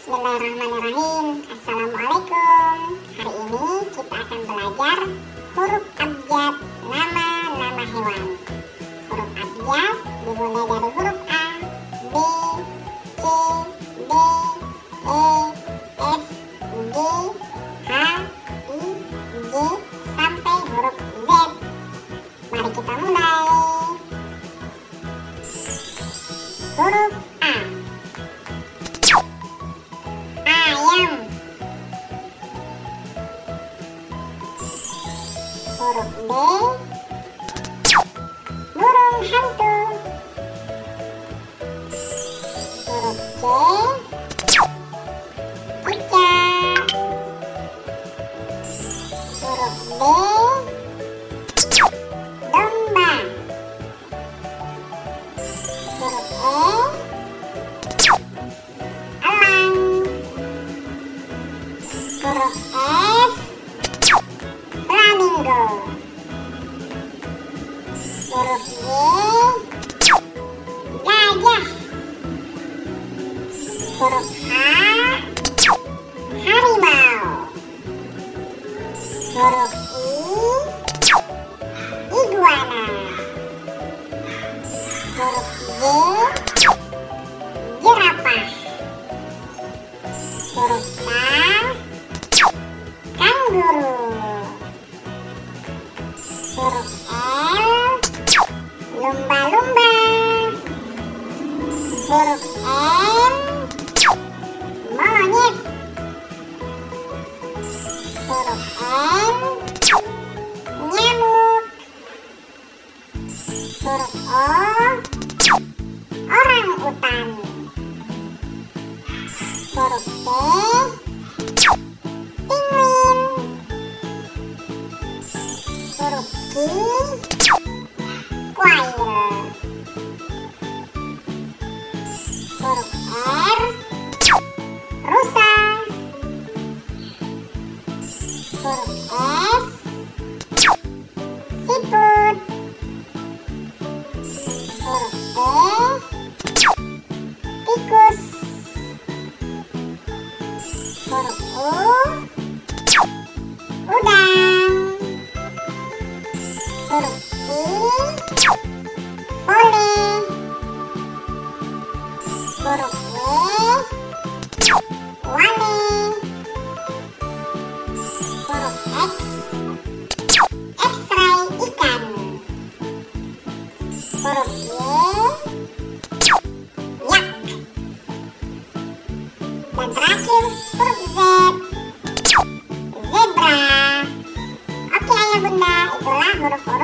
Bismillahirrahmanirrahim. Assalamualaikum. Hari ini kita akan belajar huruf abjad nama-nama hewan. Huruf abjad dimulai dari huruf A, B, C, D, E, F, G, H, I, J sampai huruf Z. Mari kita mulai. Huruf A. Ayam. Huruf B. Burung hantu. Huruf C. Kucing. Huruf D. Domba. Huruf E. Elang. Huruf F. Flamingo. Huruf Y. Gajah. Huruf H. Harimau. Huruf I. Iguana. Huruf J. Jerapah. Huruf K. Kanguru. Huruf L. Lumba-lumba. Huruf M. Monyet. Huruf N. Nyamuk. Huruf O. Orang utan. Huruf P. Penguin. Huruf Q. Quail. Huruf R. Rusa. Huruf S. Siput. Huruf T. Tikus. Huruf U. Udang. Huruf I. Pole. Huruf W. Wale. Huruf X. X-ray ikan. Huruf Y. Yak. Dan terakhir huruf Z. Zebra. Oke ayah bunda, itulah huruf-huruf